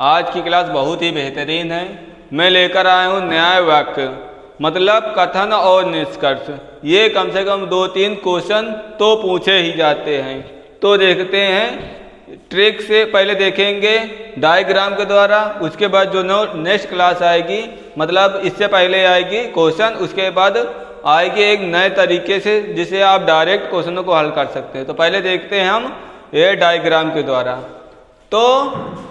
आज की क्लास बहुत ही बेहतरीन है। मैं लेकर आया हूँ न्याय वाक्य मतलब कथन और निष्कर्ष। ये कम से कम 2-3 क्वेश्चन तो पूछे ही जाते हैं। तो देखते हैं ट्रिक से। पहले देखेंगे डायग्राम के द्वारा, उसके बाद जो नेक्स्ट क्लास आएगी मतलब इससे पहले आएगी क्वेश्चन, उसके बाद आएगी एक नए तरीके से जिसे आप डायरेक्ट क्वेश्चनों को हल कर सकते हैं। तो पहले देखते हैं हम ये डायग्राम के द्वारा। तो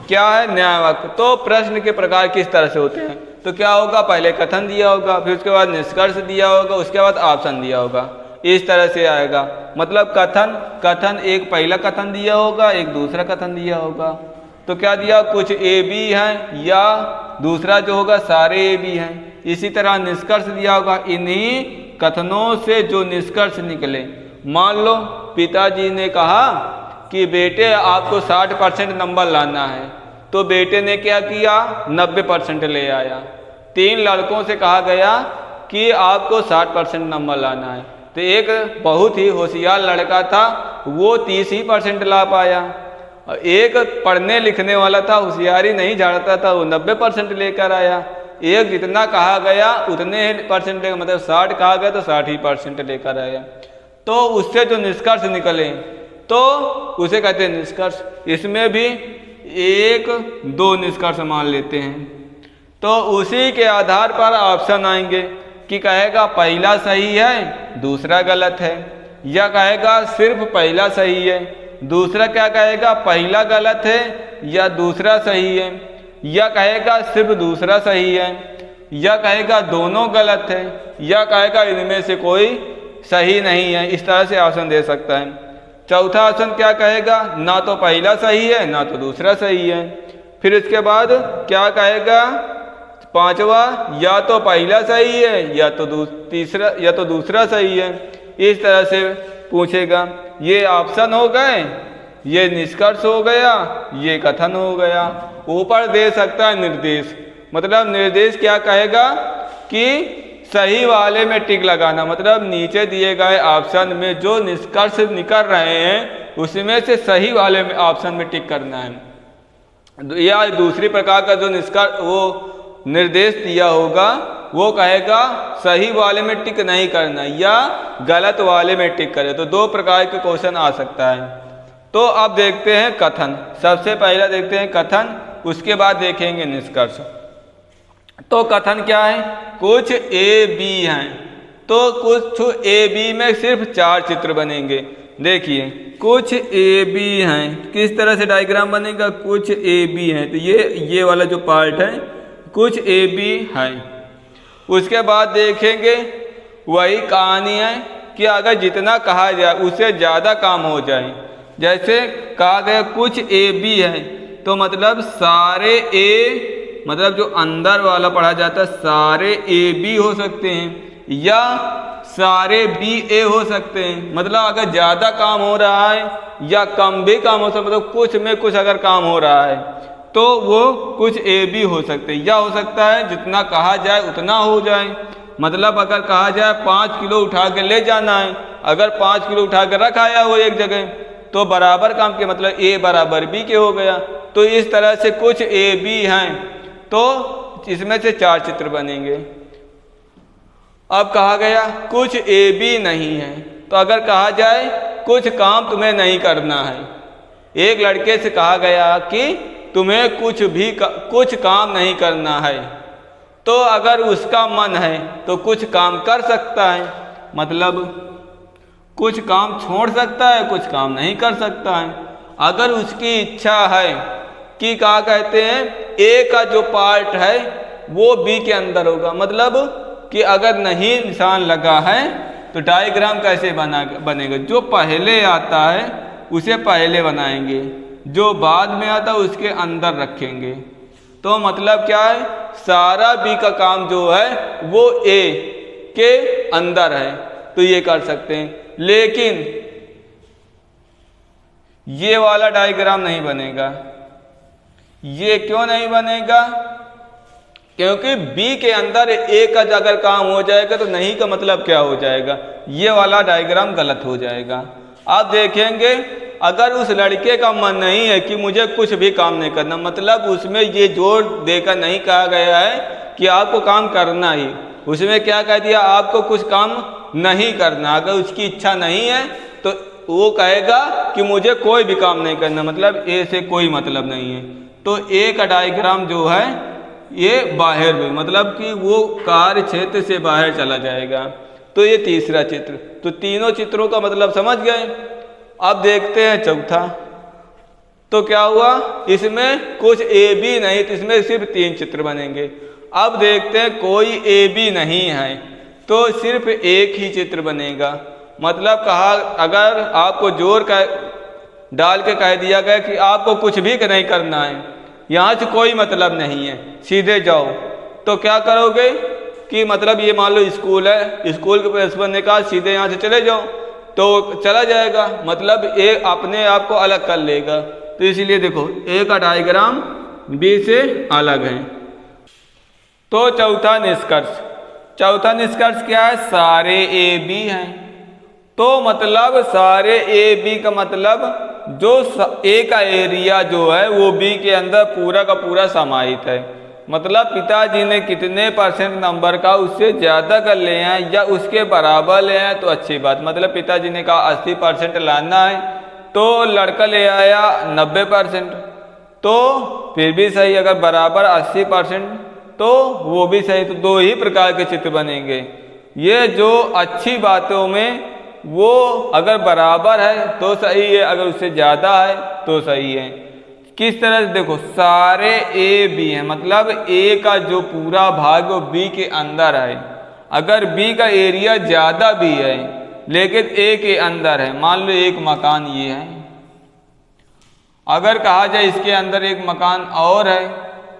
क्या है न्याय वाक्य, तो प्रश्न के प्रकार किस तरह से होते हैं। तो क्या होगा, पहले कथन दिया होगा, फिर उसके बाद निष्कर्ष दिया होगा, उसके बाद ऑप्शन दिया होगा। इस तरह से आएगा। मतलब कथन एक पहला कथन दिया होगा, एक दूसरा कथन दिया होगा। तो क्या दिया, कुछ ए बी हैं, या दूसरा जो होगा सारे ए बी हैं। इसी तरह निष्कर्ष दिया होगा, इन्हीं कथनों से जो निष्कर्ष निकले। मान लो पिताजी ने कहा कि बेटे आपको 60% नंबर लाना है, तो बेटे ने क्या किया, 90% ले आया। 3 लड़कों से कहा गया कि आपको 60% नंबर लाना है, तो एक बहुत ही होशियार लड़का था, वो 30% ला पाया। और एक पढ़ने लिखने वाला था, होशियारी नहीं झाड़ता था, वो 90% लेकर आया। एक जितना कहा गया उतने परसेंट लेकर, मतलब 60 कहा गया तो 60% लेकर आया। तो उससे जो निष्कर्ष निकले तो उसे कहते हैं निष्कर्ष। इसमें भी 1-2 निष्कर्ष मान लेते हैं। तो उसी के आधार पर ऑप्शन आएंगे कि कहेगा पहला सही है दूसरा गलत है, या कहेगा सिर्फ पहला सही है। दूसरा क्या कहेगा, पहला गलत है या दूसरा सही है, या कहेगा सिर्फ दूसरा सही है, या कहेगा दोनों गलत है, या कहेगा इनमें से कोई सही नहीं है। इस तरह से ऑप्शन दे सकता है। चौथा ऑप्शन क्या कहेगा, ना तो पहला सही है ना तो दूसरा सही है। फिर इसके बाद क्या कहेगा, 5वां, या तो पहला सही है या तो तीसरा या तो दूसरा सही है। इस तरह से पूछेगा। ये ऑप्शन हो गए, ये निष्कर्ष हो गया, ये कथन हो गया। ऊपर दे सकता है निर्देश, मतलब निर्देश क्या कहेगा कि सही वाले में टिक लगाना, मतलब नीचे दिए गए ऑप्शन में जो निष्कर्ष निकल रहे हैं उसमें से सही वाले में ऑप्शन में टिक करना है। या दूसरी प्रकार का जो निष्कर्ष वो निर्देश दिया होगा वो कहेगा सही वाले में टिक नहीं करना या गलत वाले में टिक करे। तो 2 प्रकार के क्वेश्चन आ सकता है। तो अब देखते हैं कथन। सबसे पहले देखते हैं कथन, उसके बाद देखेंगे निष्कर्ष। तो कथन क्या है, कुछ ए बी हैं, तो कुछ ए बी में सिर्फ 4 चित्र बनेंगे। देखिए कुछ ए बी हैं, किस तरह से डायग्राम बनेगा, कुछ ए बी हैं, तो ये वाला जो पार्ट है कुछ ए बी है। उसके बाद देखेंगे वही कहानी है कि अगर जितना कहा जाए उससे ज़्यादा काम हो जाए। जैसे कहा गया कुछ ए बी है, तो मतलब सारे ए, मतलब जो अंदर वाला पढ़ा जाता है सारे ए बी हो सकते हैं, या सारे बी ए हो सकते हैं। मतलब अगर ज़्यादा काम हो रहा है या कम भी काम हो सकता है, मतलब कुछ में कुछ अगर काम हो रहा है तो वो कुछ ए बी हो सकते हैं। या हो सकता है जितना कहा जाए उतना हो जाए। मतलब अगर कहा जाए 5 किलो उठा के ले जाना है, अगर 5 किलो उठा के रख आया हो एक जगह, तो बराबर काम के, मतलब ए बराबर बी के हो गया। तो इस तरह से कुछ ए बी हैं, तो इसमें से 4 चित्र बनेंगे। अब कहा गया कुछ ए बी नहीं है, तो अगर कहा जाए कुछ काम तुम्हें नहीं करना है, एक लड़के से कहा गया कि तुम्हें कुछ काम नहीं करना है, तो अगर उसका मन है तो कुछ काम कर सकता है, मतलब कुछ काम छोड़ सकता है, कुछ काम नहीं कर सकता है। अगर उसकी इच्छा है कि क्या कहते हैं ए का जो पार्ट है वो बी के अंदर होगा, मतलब कि अगर नहीं निशान लगा है तो डायग्राम कैसे बनेगा, जो पहले आता है उसे पहले बनाएंगे, जो बाद में आता है उसके अंदर रखेंगे। तो मतलब क्या है, सारा बी का काम जो है वो ए के अंदर है, तो ये कर सकते हैं। लेकिन ये वाला डायग्राम नहीं बनेगा। ये क्यों नहीं बनेगा, क्योंकि बी के अंदर ए का अगर काम हो जाएगा तो नहीं का मतलब क्या हो जाएगा, ये वाला डायग्राम गलत हो जाएगा। आप देखेंगे अगर उस लड़के का मन नहीं है कि मुझे कुछ भी काम नहीं करना, मतलब उसमें ये जोर देकर नहीं कहा गया है कि आपको काम करना ही, उसमें क्या कह दिया आपको कुछ काम नहीं करना। अगर उसकी इच्छा नहीं है तो वो कहेगा कि मुझे कोई भी काम नहीं करना, मतलब ए से कोई मतलब नहीं है। तो ए का डायग्राम जो है ये बाहर भी, मतलब कि वो कार्य क्षेत्र से बाहर चला जाएगा। तो ये तीसरा चित्र। तो तीनों चित्रों का मतलब समझ गए। अब देखते हैं चौथा। तो क्या हुआ, इसमें कुछ ए बी नहीं, तो इसमें सिर्फ 3 चित्र बनेंगे। अब देखते हैं कोई ए बी नहीं है तो सिर्फ एक ही चित्र बनेगा। मतलब कहा, अगर आपको जोर का डाल के कह दिया गया कि आपको कुछ भी नहीं करना है, यहाँ से कोई मतलब नहीं है, सीधे जाओ, तो क्या करोगे कि मतलब ये मान लो स्कूल है, स्कूल के प्रिंसिपल ने कहा सीधे यहाँ से चले जाओ, तो चला जाएगा, मतलब ए अपने आप को अलग कर लेगा। तो इसलिए देखो ए का डायग्राम बी से अलग है। तो चौथा निष्कर्ष क्या है, सारे ए बी हैं। तो मतलब सारे ए बी का मतलब जो ए का एरिया जो है वो बी के अंदर पूरा का पूरा समाहित है। मतलब पिताजी ने कितने % नंबर का उससे ज़्यादा कर ले हैं या उसके बराबर ले हैं तो अच्छी बात। मतलब पिताजी ने कहा 80% लाना है तो लड़का ले आया 90%, तो फिर भी सही। अगर बराबर 80% तो वो भी सही। तो 2 ही प्रकार के चित्र बनेंगे। ये जो अच्छी बातों में वो अगर बराबर है तो सही है, अगर उससे ज़्यादा है तो सही है। किस तरह से देखो, सारे ए बी हैं, मतलब ए का जो पूरा भाग वो बी के अंदर है। अगर बी का एरिया ज़्यादा भी है लेकिन ए के अंदर है, मान लो एक मकान ये है, अगर कहा जाए इसके अंदर एक मकान और है,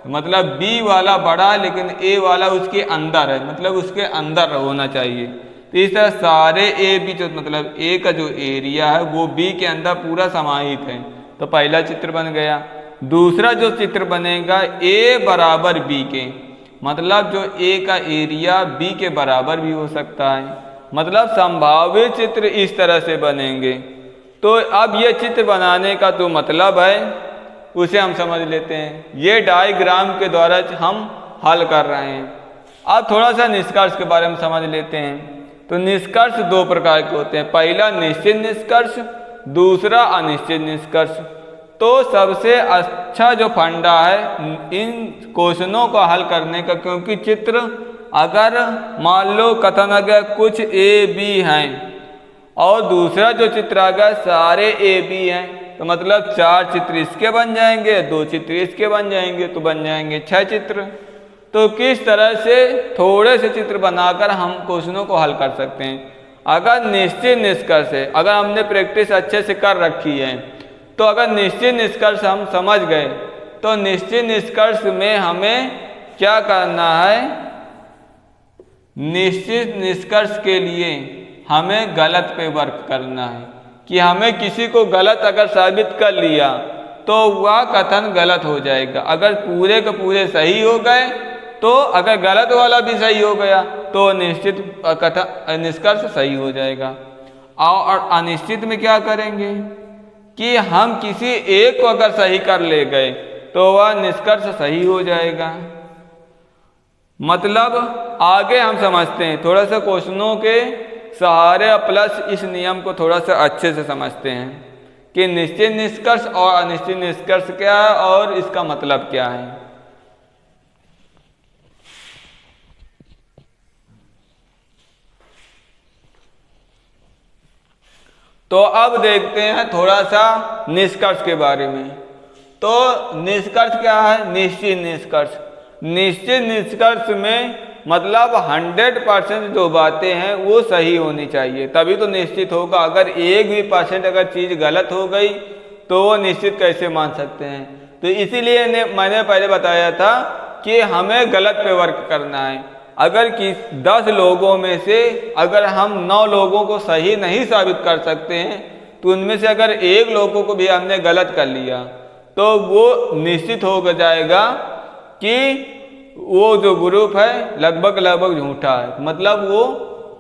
मतलब बी वाला बड़ा है लेकिन ए वाला उसके अंदर है, मतलब उसके अंदर होना चाहिए। तो इस तरह सारे ए बी जो मतलब ए का जो एरिया है वो बी के अंदर पूरा समाहित है। तो पहला चित्र बन गया। दूसरा जो चित्र बनेगा ए बराबर बी के, मतलब जो ए का एरिया बी के बराबर भी हो सकता है। मतलब संभावित चित्र इस तरह से बनेंगे। तो अब ये चित्र बनाने का जो मतलब है उसे हम समझ लेते हैं। ये डायग्राम के द्वारा हम हल कर रहे हैं। अब थोड़ा सा निष्कर्ष के बारे में समझ लेते हैं। तो निष्कर्ष 2 प्रकार के होते हैं, पहला निश्चित निष्कर्ष, दूसरा अनिश्चित निष्कर्ष। तो सबसे अच्छा जो फंडा है इन क्वेश्चनों को हल करने का, क्योंकि चित्र अगर मान लो कथन अगर कुछ ए बी हैं और दूसरा जो चित्र अगर सारे ए बी हैं, तो मतलब 4 चित्र इसके बन जाएंगे, 2 चित्र इसके बन जाएंगे, तो बन जाएंगे 6 चित्र। तो किस तरह से थोड़े से चित्र बनाकर हम क्वेश्चनों को हल कर सकते हैं। अगर निश्चित निष्कर्ष है, अगर हमने प्रैक्टिस अच्छे से कर रखी है, तो अगर निश्चित निष्कर्ष हम समझ गए तो निश्चित निष्कर्ष में हमें क्या करना है, निश्चित निष्कर्ष के लिए हमें गलत पे वर्क करना है कि हमें किसी को गलत अगर साबित कर लिया तो वह कथन गलत हो जाएगा। अगर पूरे के पूरे सही हो गए तो अगर गलत वाला भी सही हो गया तो निश्चित कथन निष्कर्ष सही हो जाएगा। और अनिश्चित में क्या करेंगे कि हम किसी एक को अगर सही कर ले गए तो वह निष्कर्ष सही हो जाएगा। मतलब आगे हम समझते हैं, थोड़ा सा क्वेश्चनों के सहारे प्लस इस नियम को थोड़ा सा अच्छे से समझते हैं कि निश्चित निष्कर्ष और अनिश्चित निष्कर्ष क्या है और इसका मतलब क्या है। तो अब देखते हैं थोड़ा सा निष्कर्ष के बारे में। तो निष्कर्ष क्या है, निश्चित निष्कर्ष। निश्चित निष्कर्ष में मतलब 100% जो बातें हैं वो सही होनी चाहिए, तभी तो निश्चित होगा। अगर 1 भी % अगर चीज़ गलत हो गई तो वो निश्चित कैसे मान सकते हैं। तो इसीलिए मैंने पहले बताया था कि हमें गलत पे वर्क करना है। अगर 10 लोगों में से अगर हम 9 लोगों को सही नहीं साबित कर सकते हैं तो उनमें से अगर 1 लोगों को भी हमने गलत कर लिया तो वो निश्चित हो जाएगा कि वो जो ग्रुप है लगभग झूठा है, मतलब वो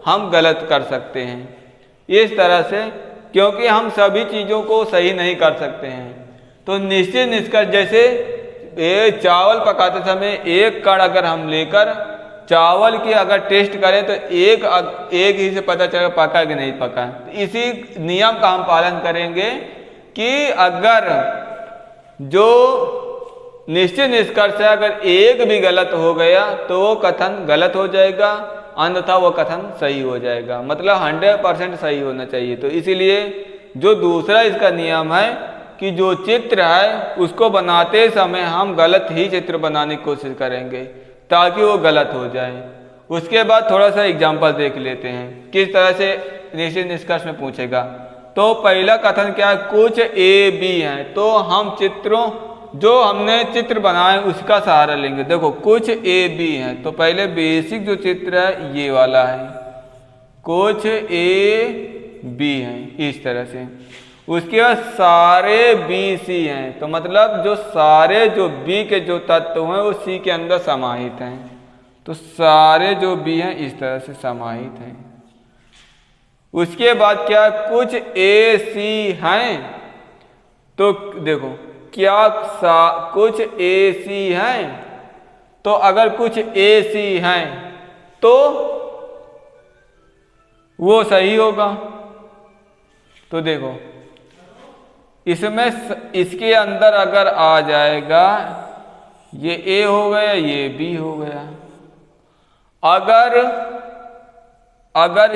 हम गलत कर सकते हैं। इस तरह से क्योंकि हम सभी चीज़ों को सही नहीं कर सकते हैं। तो निश्चित निष्कर्ष, जैसे चावल पकाते समय एक कण अगर हम लेकर चावल की अगर टेस्ट करें तो एक ही से पता चलेगा पका कि नहीं पका। तो इसी नियम का हम पालन करेंगे कि अगर जो निश्चित निष्कर्ष है अगर एक भी गलत हो गया तो वो कथन गलत हो जाएगा, अन्यथा वो कथन सही हो जाएगा। मतलब 100% सही होना चाहिए। तो इसीलिए जो दूसरा इसका नियम है कि जो चित्र है उसको बनाते समय हम गलत ही चित्र बनाने की कोशिश करेंगे ताकि वो गलत हो जाए। उसके बाद थोड़ा सा एग्जाम्पल देख लेते हैं किस तरह से निश्चित निष्कर्ष में पूछेगा। तो पहला कथन क्या है, कुछ ए बी हैं। तो हम चित्रों जो हमने चित्र बनाए उसका सहारा लेंगे। देखो कुछ ए बी हैं, तो पहले बेसिक जो चित्र है ये वाला है, कुछ ए बी हैं इस तरह से। उसके बाद सारे बी सी हैं, तो मतलब जो सारे जो बी के जो तत्व हैं वो सी के अंदर समाहित हैं। तो सारे जो बी हैं इस तरह से समाहित हैं। उसके बाद क्या, कुछ ए सी हैं। तो देखो क्या कुछ ए सी हैं, तो अगर कुछ ए सी हैं तो वो सही होगा। तो देखो इसमें इसके अंदर अगर आ जाएगा ये ए हो गया, ये बी हो गया। अगर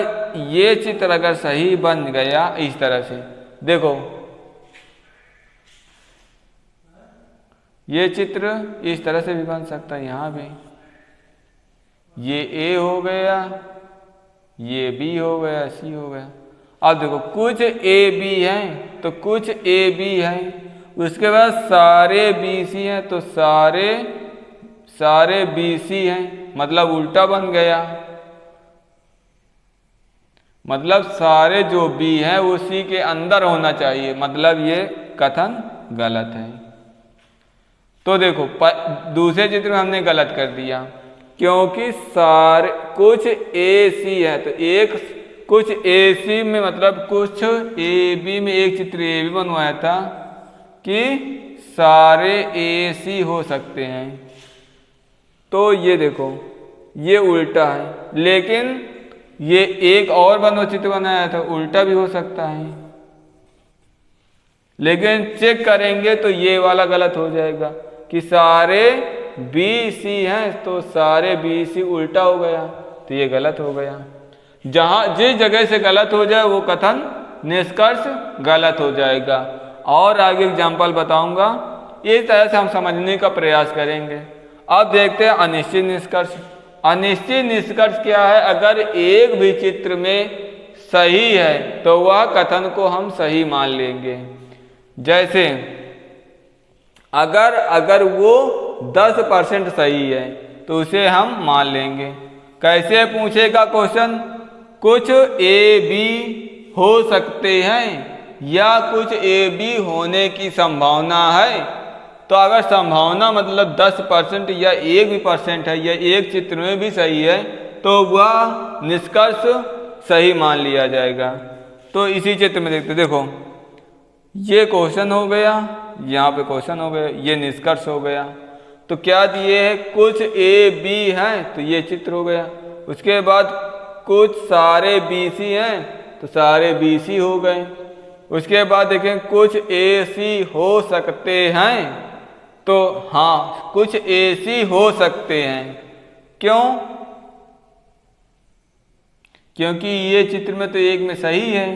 ये चित्र अगर सही बन गया इस तरह से, देखो ये चित्र इस तरह से भी बन सकता है, यहां भी ये ए हो गया, ये बी हो गया, सी हो गया। अब देखो कुछ ए बी हैं, तो कुछ ए बी हैं। उसके बाद सारे बी सी हैं, तो सारे बी सी हैं, मतलब उल्टा बन गया। मतलब सारे जो बी हैं वो सी के अंदर होना चाहिए, मतलब ये कथन गलत है। तो देखो दूसरे चित्र में हमने गलत कर दिया क्योंकि सारे कुछ ए सी है, तो एक कुछ ए सी में मतलब कुछ ए बी में एक चित्र ए बी बनवाया था कि सारे ए सी हो सकते हैं। तो ये देखो ये उल्टा है, लेकिन ये एक और चित्र बनाया था उल्टा भी हो सकता है, लेकिन चेक करेंगे तो ये वाला गलत हो जाएगा कि सारे बी सी हैं, तो सारे बी सी उल्टा हो गया, तो ये गलत हो गया। जहां जिस जगह से गलत हो जाए वो कथन निष्कर्ष गलत हो जाएगा। और आगे एग्जाम्पल बताऊंगा, इस तरह से हम समझने का प्रयास करेंगे। अब देखते हैं अनिश्चित निष्कर्ष। अनिश्चित निष्कर्ष क्या है, अगर एक भी चित्र में सही है तो वह कथन को हम सही मान लेंगे। जैसे अगर वो 10% सही है तो उसे हम मान लेंगे। कैसे पूछेगा क्वेश्चन, कुछ ए बी हो सकते हैं या कुछ ए बी होने की संभावना है। तो अगर संभावना मतलब 10% या 1% है या एक चित्र में भी सही है तो वह निष्कर्ष सही मान लिया जाएगा। तो इसी चित्र में देखते, देखो ये क्वेश्चन हो गया, यहाँ पे क्वेश्चन हो गया, ये निष्कर्ष हो गया। तो क्या दिए है, कुछ ए बी हैं, तो ये चित्र हो गया। उसके बाद कुछ सारे बी सी हैं, तो सारे बी सी हो गए। उसके बाद देखें कुछ ए सी हो सकते हैं, तो हाँ कुछ ए सी हो सकते हैं। क्यों, क्योंकि ये चित्र में तो एक में सही है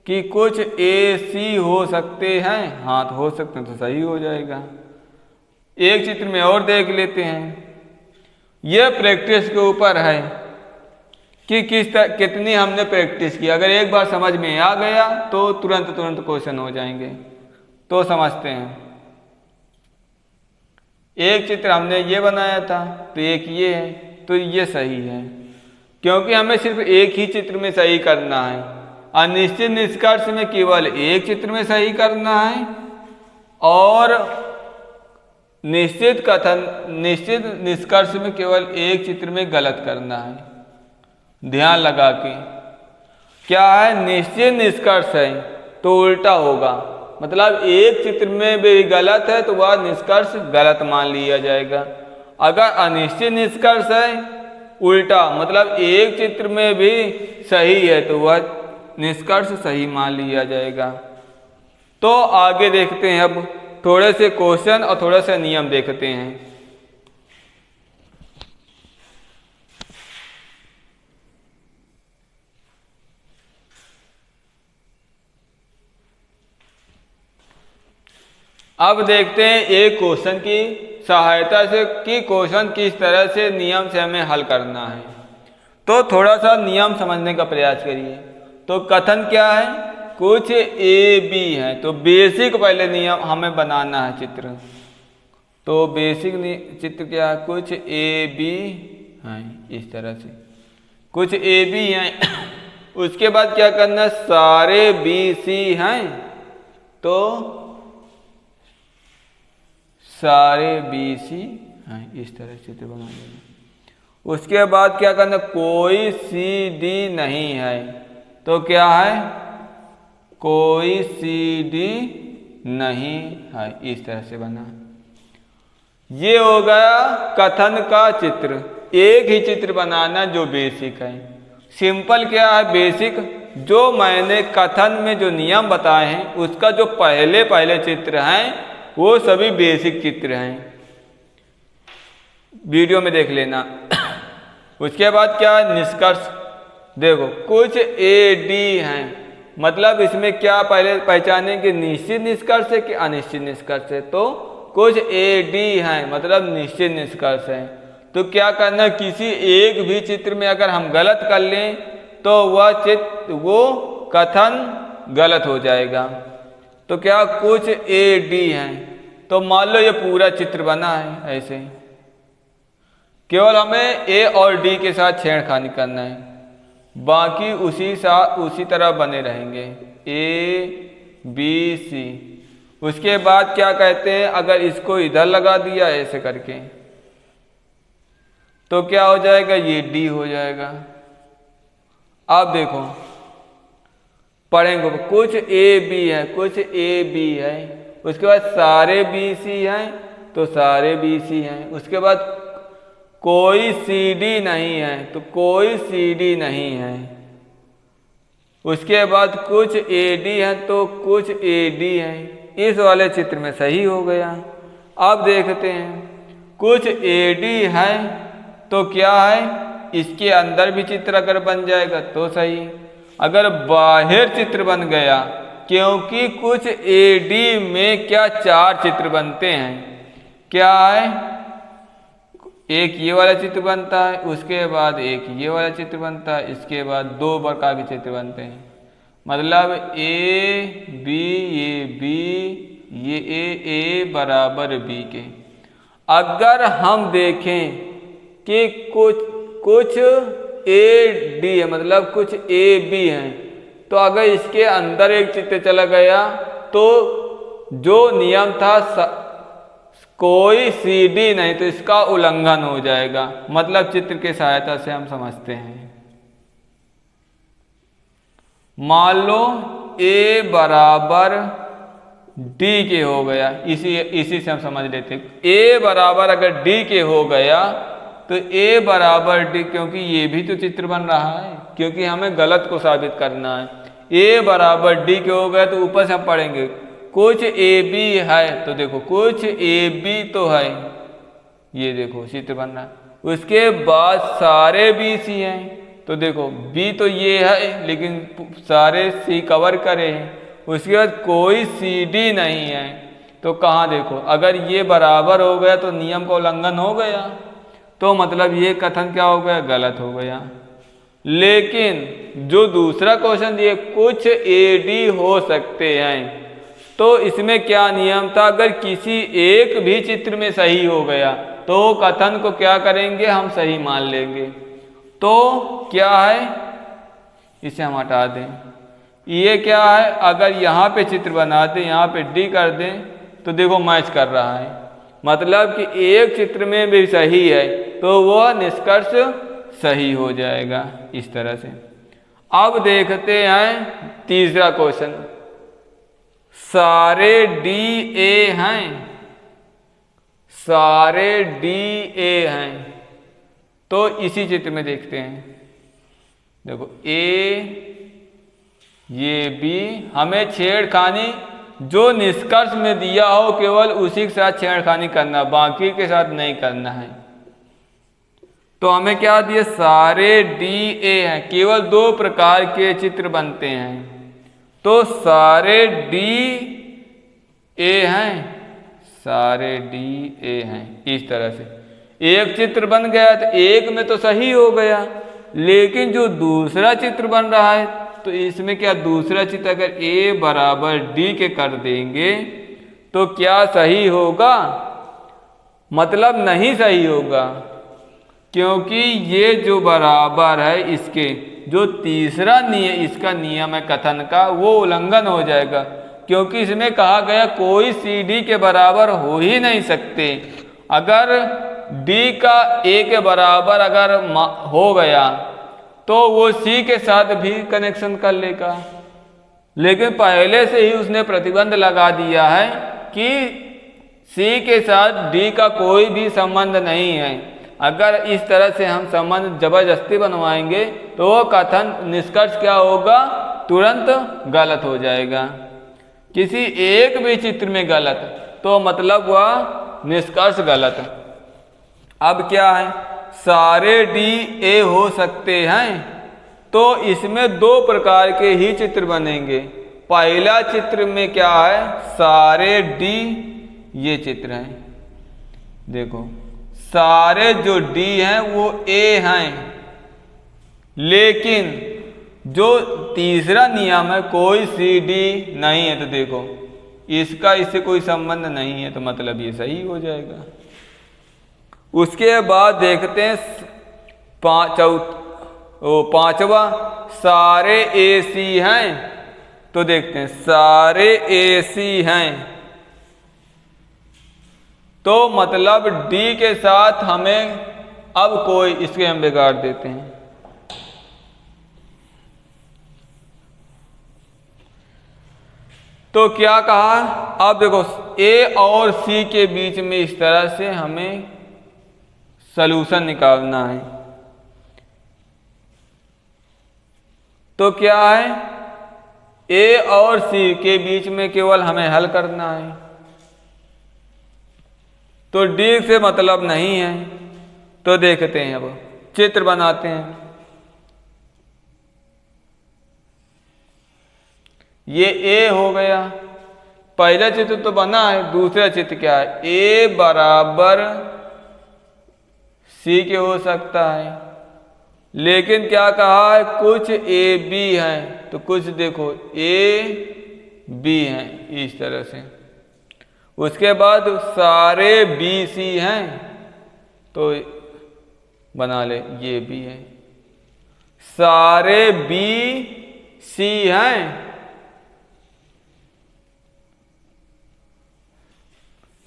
कि कुछ ए सी हो सकते हैं, हाँ तो हो सकते हैं तो सही हो जाएगा। एक चित्र में और देख लेते हैं। यह प्रैक्टिस के ऊपर है कि कितनी हमने प्रैक्टिस की। अगर एक बार समझ में आ गया तो तुरंत क्वेश्चन हो जाएंगे। तो समझते हैं, एक चित्र हमने ये बनाया था तो एक ये है, तो ये सही है क्योंकि हमें सिर्फ एक ही चित्र में सही करना है। अनिश्चित निष्कर्ष में केवल एक चित्र में सही करना है और निश्चित निष्कर्ष में केवल एक चित्र में गलत करना है। ध्यान लगा के क्या है, निश्चित निष्कर्ष है, तो उल्टा होगा। मतलब एक चित्र में भी गलत है तो वह निष्कर्ष गलत मान लिया जाएगा। अगर अनिश्चित निष्कर्ष है उल्टा, मतलब एक चित्र में भी सही है तो वह निष्कर्ष सही मान लिया जाएगा। तो आगे देखते हैं, अब थोड़े से क्वेश्चन और थोड़े से नियम देखते हैं। अब देखते हैं एक क्वेश्चन की सहायता से कि क्वेश्चन किस तरह से नियम से हमें हल करना है। तो थोड़ा सा नियम समझने का प्रयास करिए। तो कथन क्या है, कुछ ए बी है, तो बेसिक पहले नियम हमें बनाना है चित्र। तो बेसिक चित्र क्या है, कुछ ए बी है, इस तरह से कुछ ए बी हैं। उसके बाद क्या करना है, सारे बी सी हैं, तो सारे बी सी हैं, इस तरह चित्र बना लेंगे। उसके बाद क्या करना, कोई सी डी नहीं है, तो क्या है, कोई सी डी नहीं है, इस तरह से बना। ये हो गया कथन का चित्र। एक ही चित्र बनाना जो बेसिक है। सिंपल क्या है, बेसिक जो मैंने कथन में जो नियम बताए हैं उसका जो पहले पहले चित्र हैं वो सभी बेसिक चित्र हैं, वीडियो में देख लेना। उसके बाद क्या है, निष्कर्ष। देखो कुछ ए डी हैं, मतलब इसमें क्या पहले पहचाने कि निश्चित निष्कर्ष है कि अनिश्चित निष्कर्ष है। तो कुछ ए डी हैं मतलब निश्चित निष्कर्ष है। तो क्या करना, किसी एक भी चित्र में अगर हम गलत कर लें तो वो कथन गलत हो जाएगा। तो क्या कुछ ए डी हैं, तो मान लो ये पूरा चित्र बना है ऐसे, केवल हमें ए और डी के साथ छेड़खानी करना है, बाकी उसी तरह बने रहेंगे, ए बी सी। उसके बाद क्या कहते हैं, अगर इसको इधर लगा दिया ऐसे करके तो क्या हो जाएगा, ये डी हो जाएगा। आप देखो पढ़ेंगे, कुछ ए बी है, कुछ ए बी है, उसके बाद सारे बी सी हैं, तो सारे बी सी हैं। उसके बाद कोई सी डी नहीं है, तो कोई सी डी नहीं है। उसके बाद कुछ ए डी है, तो कुछ ए डी है। इस वाले चित्र में सही हो गया। अब देखते हैं, कुछ ए डी है तो क्या है, इसके अंदर भी चित्र अगर बन जाएगा तो सही, अगर बाहर चित्र बन गया, क्योंकि कुछ ए डी में क्या चार चित्र बनते हैं। क्या है, एक ये वाला चित्र बनता है, उसके बाद एक ये वाला चित्र बनता है, इसके बाद दो प्रकार के चित्र बनते हैं। मतलब ए बी, ये बी, ये ए बराबर बी के। अगर हम देखें कि कुछ ए डी है, मतलब कुछ ए बी है, तो अगर इसके अंदर एक चित्र चला गया तो जो नियम था कोई सी डी नहीं, तो इसका उल्लंघन हो जाएगा। मतलब चित्र की सहायता से हम समझते हैं। मान लो ए बराबर डी के हो गया, इसी से हम समझ लेते हैं। ए बराबर अगर डी के हो गया तो ए बराबर डी, क्योंकि ये भी तो चित्र बन रहा है, क्योंकि हमें गलत को साबित करना है। ए बराबर डी के हो गया तो ऊपर से हम पढ़ेंगे कुछ ए बी है, तो देखो कुछ ए बी तो है, ये देखो चित्र बन रहा है। उसके बाद सारे बी सी हैं, तो देखो बी तो ये है लेकिन सारे सी कवर करे हैं। उसके बाद कोई सी डी नहीं है, तो कहाँ देखो, अगर ये बराबर हो गया तो नियम का उल्लंघन हो गया, तो मतलब ये कथन क्या हो गया, गलत हो गया। लेकिन जो दूसरा क्वेश्चन दिए कुछ ए डी हो सकते हैं, तो इसमें क्या नियम था, अगर किसी एक भी चित्र में सही हो गया तो कथन को क्या करेंगे, हम सही मान लेंगे। तो क्या है, इसे हम हटा दें। ये क्या है, अगर यहाँ पे चित्र बना दें, यहाँ पे डी कर दें, तो देखो मैच कर रहा है। मतलब कि एक चित्र में भी सही है तो वह निष्कर्ष सही हो जाएगा इस तरह से। अब देखते हैं तीसरा क्वेश्चन। सारे डी ए हैं, सारे डी ए हैं, तो इसी चित्र में देखते हैं। देखो ए, ये बी, हमें छेड़खानी जो निष्कर्ष में दिया हो केवल उसी के साथ छेड़खानी करना, बाकी के साथ नहीं करना है। तो हमें क्या दिया, सारे डी ए हैं, केवल दो प्रकार के चित्र बनते हैं। तो सारे डी ए हैं, सारे डी ए हैं, इस तरह से एक चित्र बन गया। तो एक में तो सही हो गया, लेकिन जो दूसरा चित्र बन रहा है तो इसमें क्या, दूसरा चित्र अगर ए बराबर डी के कर देंगे तो क्या सही होगा? मतलब नहीं सही होगा, क्योंकि ये जो बराबर है इसके, जो तीसरा इसका नियम है कथन का, वो उल्लंघन हो जाएगा। क्योंकि इसमें कहा गया कोई सी डी के बराबर हो ही नहीं सकते। अगर डी का ए के बराबर अगर हो गया तो वो सी के साथ भी कनेक्शन कर लेगा, लेकिन पहले से ही उसने प्रतिबंध लगा दिया है कि सी के साथ डी का कोई भी संबंध नहीं है। अगर इस तरह से हम संबंध जबरदस्ती बनवाएंगे तो वो कथन निष्कर्ष क्या होगा, तुरंत गलत हो जाएगा। किसी एक भी चित्र में गलत तो मतलब वह निष्कर्ष गलत। अब क्या है, सारे डी ए हो सकते हैं, तो इसमें दो प्रकार के ही चित्र बनेंगे। पहला चित्र में क्या है, सारे डी, ये चित्र है, देखो सारे जो डी हैं वो ए हैं, लेकिन जो तीसरा नियम है कोई सी डी नहीं है, तो देखो इसका इससे कोई संबंध नहीं है, तो मतलब ये सही हो जाएगा। उसके बाद देखते हैं पांचवा, सारे ए सी हैं, तो देखते हैं सारे ए सी हैं, तो मतलब डी के साथ हमें अब कोई, इसके हम बिगाड़ देते हैं। तो क्या कहा, अब देखो ए और सी के बीच में इस तरह से हमें सलूशन निकालना है। तो क्या है, ए और सी के बीच में केवल हमें हल करना है, तो डी से मतलब नहीं है। तो देखते हैं, अब चित्र बनाते हैं। ये ए हो गया, पहला चित्र तो बना है, दूसरा चित्र क्या है, ए बराबर सी के हो सकता है, लेकिन क्या कहा है, कुछ ए बी हैं, तो कुछ देखो ए बी हैं, इस तरह से। उसके बाद सारे बी सी हैं, तो बना ले, ये भी है, सारे बी सी हैं,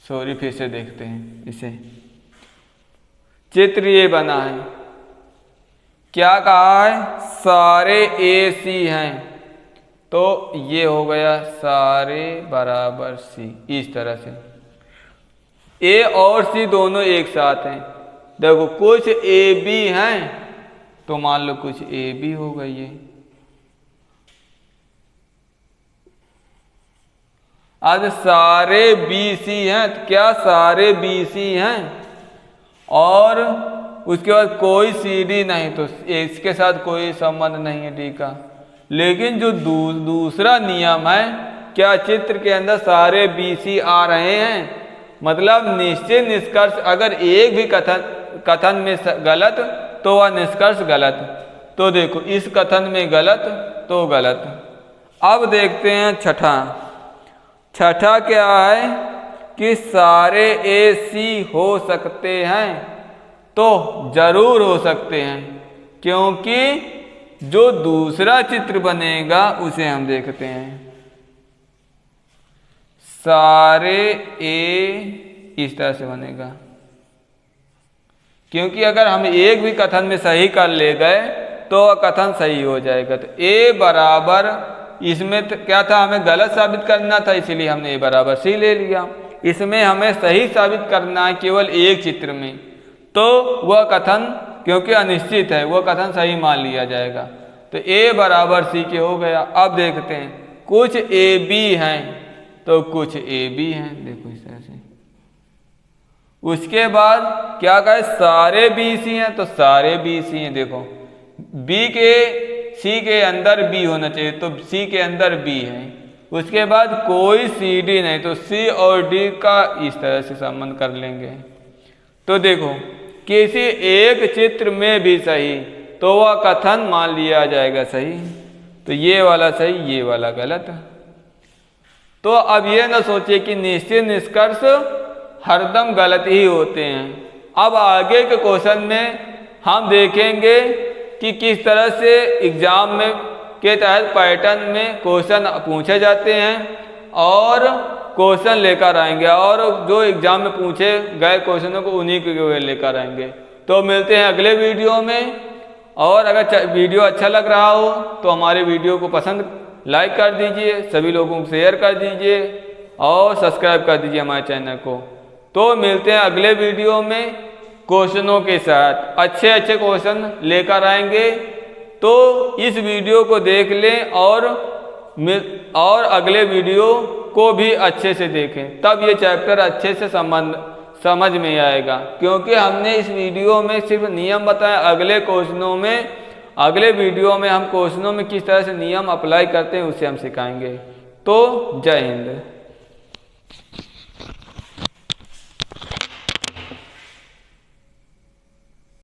सॉरी फिर से देखते हैं इसे। चित्र ये बना है, क्या कहा है, सारे ए सी हैं, तो ये हो गया सारे बराबर सी, इस तरह से। ए और सी दोनों एक साथ हैं, देखो कुछ ए बी हैं, तो मान लो कुछ ए बी हो गई है। आज सारे बी सी हैं, तो क्या सारे बी सी हैं, और उसके बाद कोई सी डी नहीं, तो इसके साथ कोई संबंध नहीं है डी का। लेकिन जो दूसरा नियम है, क्या चित्र के अंदर सारे बी सी आ रहे हैं, मतलब निश्चित निष्कर्ष, अगर एक भी कथन में गलत तो वह निष्कर्ष गलत। तो देखो इस कथन में गलत तो गलत। अब देखते हैं छठा क्या है कि सारे ए सी हो सकते हैं, तो जरूर हो सकते हैं, क्योंकि जो दूसरा चित्र बनेगा उसे हम देखते हैं। सारे ए इस तरह से बनेगा, क्योंकि अगर हम एक भी कथन में सही कर ले गए तो वह कथन सही हो जाएगा। तो ए बराबर, इसमें तो क्या था, हमें गलत साबित करना था, इसीलिए हमने ए बराबर सी ले लिया। इसमें हमें सही साबित करना है केवल एक चित्र में, तो वह कथन क्योंकि अनिश्चित है वह कथन सही मान लिया जाएगा। तो ए बराबर सी के हो गया। अब देखते हैं कुछ ए बी हैं तो कुछ ए बी हैं, देखो इस तरह से। उसके बाद क्या कहे, सारे बी सी हैं तो सारे बी सी हैं। देखो बी के सी के अंदर बी होना चाहिए तो सी के अंदर बी है। उसके बाद कोई सी डी नहीं तो सी और डी का इस तरह से संबंध कर लेंगे। तो देखो किसी एक चित्र में भी सही तो वह कथन मान लिया जाएगा सही। तो ये वाला सही, ये वाला गलत। तो अब ये न सोचिए कि निश्चित निष्कर्ष हरदम गलत ही होते हैं। अब आगे के क्वेश्चन में हम देखेंगे कि किस तरह से एग्जाम में के तहत पैटर्न में क्वेश्चन पूछे जाते हैं और क्वेश्चन लेकर आएंगे, और जो एग्जाम में पूछे गए क्वेश्चनों को उन्हीं के लेकर आएंगे। तो मिलते हैं अगले वीडियो में। और अगर वीडियो अच्छा लग रहा हो तो हमारे वीडियो को पसंद लाइक कर दीजिए, सभी लोगों को शेयर कर दीजिए और सब्सक्राइब कर दीजिए हमारे चैनल को। तो मिलते हैं अगले वीडियो में क्वेश्चनों के साथ, अच्छे अच्छे क्वेश्चन लेकर आएंगे। तो इस वीडियो को देख लें और अगले वीडियो को भी अच्छे से देखें, तब ये चैप्टर अच्छे से समझ में आएगा। क्योंकि हमने इस वीडियो में सिर्फ नियम बताया, अगले वीडियो में हम क्वेश्चनों में किस तरह से नियम अप्लाई करते हैं उसे हम सिखाएंगे। तो जय हिंद।